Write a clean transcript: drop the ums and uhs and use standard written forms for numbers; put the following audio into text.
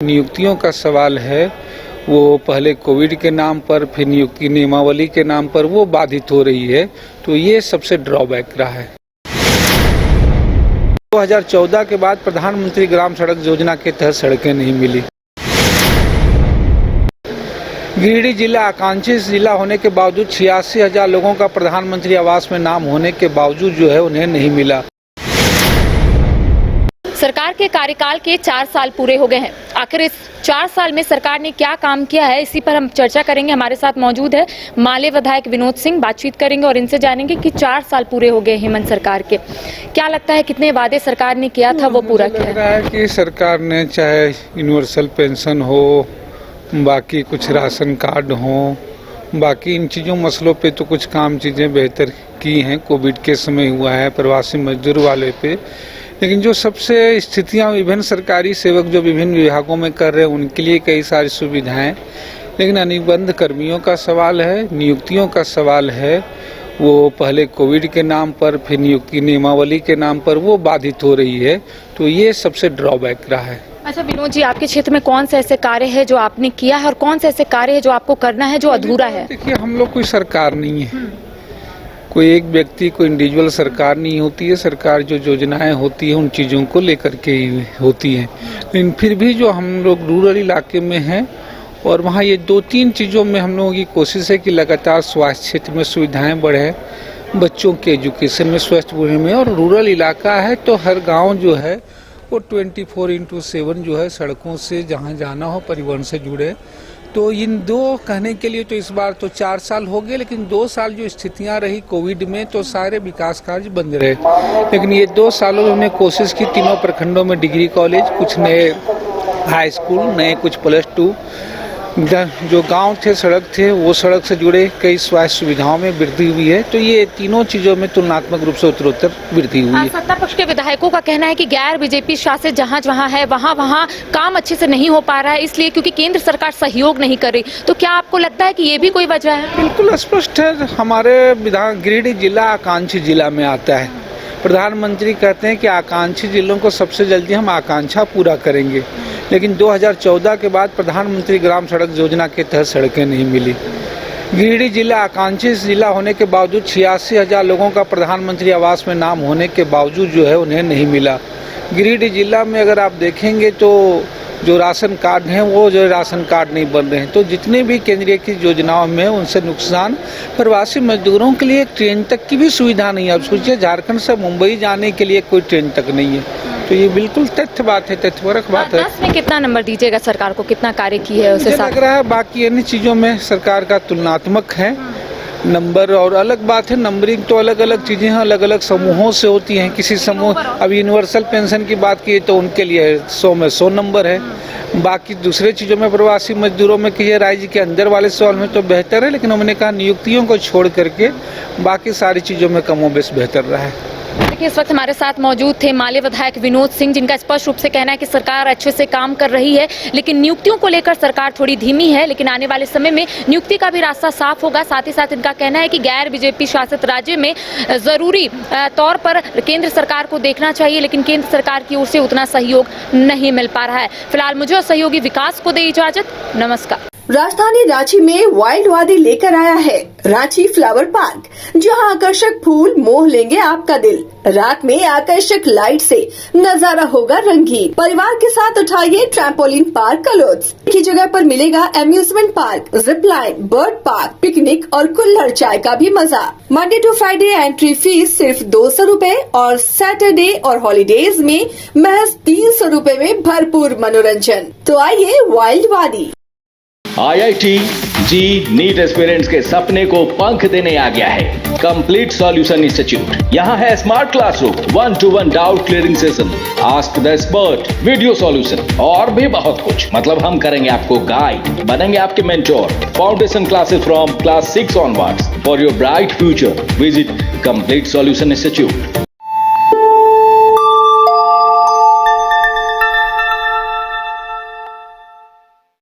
नियुक्तियों का सवाल है वो पहले कोविड के नाम पर फिर नियुक्ति नियमावली के नाम पर वो बाधित हो रही है, तो ये सबसे ड्रॉबैक रहा है। 2014 के बाद प्रधानमंत्री ग्राम सड़क योजना के तहत सड़कें नहीं मिली। गिरिडीह जिला आकांक्षी जिला होने के बावजूद 86,000 लोगों का प्रधानमंत्री आवास में नाम होने के बावजूद जो है उन्हें नहीं मिला। सरकार के कार्यकाल के 4 साल पूरे हो गए हैं। आखिर इस 4 साल में सरकार ने क्या काम किया है, इसी पर हम चर्चा करेंगे। हमारे साथ मौजूद है माले विधायक विनोद सिंह। बातचीत करेंगे और इनसे जानेंगे कि 4 साल पूरे हो गए हेमंत सरकार के। क्या लगता है कितने वादे सरकार ने किया था वो पूरा किया? लग रहा है कि सरकार ने चाहे यूनिवर्सल पेंशन हो, बाकी कुछ राशन कार्ड हो, बाकी इन चीज़ों मसलों पे तो कुछ काम चीज़ें बेहतर की हैं। कोविड के समय हुआ है प्रवासी मजदूर वाले पे, लेकिन जो सबसे स्थितियां विभिन्न सरकारी सेवक जो विभिन्न विभागों में कर रहे हैं उनके लिए कई सारी सुविधाएं, लेकिन अनुबंध कर्मियों का सवाल है, नियुक्तियों का सवाल है, वो पहले कोविड के नाम पर फिर नियुक्ति नियमावली के नाम पर वो बाधित हो रही है, तो ये सबसे ड्रॉबैक रहा है। अच्छा विनोद जी, आपके क्षेत्र में कौन से ऐसे कार्य है जो आपने किया है और कौन से ऐसे कार्य है जो आपको करना है जो अधूरा है? देखिए, हम लोग कोई सरकार नहीं है, कोई एक व्यक्ति कोई इंडिविजुअल सरकार नहीं होती है। सरकार जो योजनाएं होती है उन चीज़ों को लेकर के ही होती है, लेकिन फिर भी जो हम लोग रूरल इलाके में हैं और वहाँ ये 2-3 चीज़ों में हम लोगों की कोशिश है कि लगातार स्वास्थ्य क्षेत्र में सुविधाएं बढ़े, बच्चों के एजुकेशन में स्वास्थ्य बढ़े में। और रूरल इलाका है तो हर गाँव जो है वो 24/7 जो है सड़कों से जहाँ जाना हो परिवहन से जुड़े। तो इन दो कहने के लिए तो इस बार तो 4 साल हो गए, लेकिन 2 साल जो स्थितियां रही कोविड में तो सारे विकास कार्य बंद रहे। लेकिन ये 2 सालों में हमने कोशिश की, तीनों प्रखंडों में डिग्री कॉलेज, कुछ नए हाई स्कूल, नए कुछ +2, जो गांव थे सड़क थे वो सड़क से जुड़े, कई स्वास्थ्य सुविधाओं में वृद्धि हुई है। तो ये तीनों चीज़ों में तुलनात्मक रूप से उत्तरोत्तर वृद्धि हुई है। सत्ता पक्ष के विधायकों का कहना है कि गैर बीजेपी शासित जहां है वहां काम अच्छे से नहीं हो पा रहा है, इसलिए क्योंकि केंद्र सरकार सहयोग नहीं कर रही। तो क्या आपको लगता है कि ये भी कोई वजह है? बिल्कुल स्पष्ट है। हमारे गिरिडीह जिला आकांक्षी जिला में आता है। प्रधानमंत्री कहते हैं कि आकांक्षी जिलों को सबसे जल्दी हम आकांक्षा पूरा करेंगे, लेकिन 2014 के बाद प्रधानमंत्री ग्राम सड़क योजना के तहत सड़कें नहीं मिली। गिरिडीह जिला आकांक्षी जिला होने के बावजूद 86,000 लोगों का प्रधानमंत्री आवास में नाम होने के बावजूद जो है उन्हें नहीं मिला। गिरिडीह जिला में अगर आप देखेंगे तो जो राशन कार्ड हैं वो जो राशन कार्ड नहीं बन रहे हैं। तो जितने भी केंद्रीय की योजनाओं में उनसे नुकसान, प्रवासी मजदूरों के लिए ट्रेन तक की भी सुविधा नहीं है। अब सोचिए, झारखंड से मुंबई जाने के लिए कोई ट्रेन तक नहीं है। तो ये बिल्कुल तथ्य बात है, तथ्यपरक बात है। 10 में कितना नंबर दीजिएगा सरकार को, कितना कार्य की है उसे? लग रहा है बाकी अन्य चीज़ों में सरकार का तुलनात्मक है नंबर। और अलग बात है, नंबरिंग तो अलग अलग चीज़ें हैं, अलग अलग समूहों से होती हैं। किसी समूह, अब यूनिवर्सल पेंशन की बात की तो उनके लिए 100 में 100 नंबर है। बाकी दूसरे चीज़ों में प्रवासी मजदूरों में कहिए राज्य के अंदर वाले सवाल में तो बेहतर है, लेकिन हमने कहा नियुक्तियों को छोड़ करके बाकी सारी चीज़ों में कमोबेश बेहतर रहा है। देखिए, इस वक्त हमारे साथ मौजूद थे माले विधायक विनोद सिंह, जिनका स्पष्ट रूप से कहना है कि सरकार अच्छे से काम कर रही है, लेकिन नियुक्तियों को लेकर सरकार थोड़ी धीमी है। लेकिन आने वाले समय में नियुक्ति का भी रास्ता साफ होगा। साथ ही साथ इनका कहना है कि गैर बीजेपी शासित राज्य में जरूरी तौर पर केंद्र सरकार को देखना चाहिए, लेकिन केंद्र सरकार की ओर से उतना सहयोग नहीं मिल पा रहा है। फिलहाल मुझे और सहयोगी विकास को दे इजाजत। नमस्कार। राजधानी रांची में वाइल्ड वादी लेकर आया है रांची फ्लावर पार्क, जहां आकर्षक फूल मोह लेंगे आपका दिल। रात में आकर्षक लाइट से नजारा होगा रंगीन। परिवार के साथ उठाइए ट्रैम्पोलिन पार्क का लुत्फ। की जगह पर मिलेगा amusement park, zip line, bird park, picnic और कुल्हड़ चाय का भी मजा। Monday to Friday entry fee सिर्फ 200 रूपए और सैटरडे और हॉलीडेज में महज 300 रूपए में भरपूर मनोरंजन। तो आइए वाइल्ड वादी। IIT जी नीट एस्पिरेंट्स के सपने को पंख देने आ गया है कंप्लीट सॉल्यूशन इंस्टीट्यूट। यहाँ है smart classroom, 1-to-1 doubt clearing session, ask the expert, video solution और भी बहुत कुछ। मतलब हम करेंगे आपको गाइड, बनेंगे आपके mentor. Foundation classes from class 6 onwards for your bright future. Visit complete solution institute.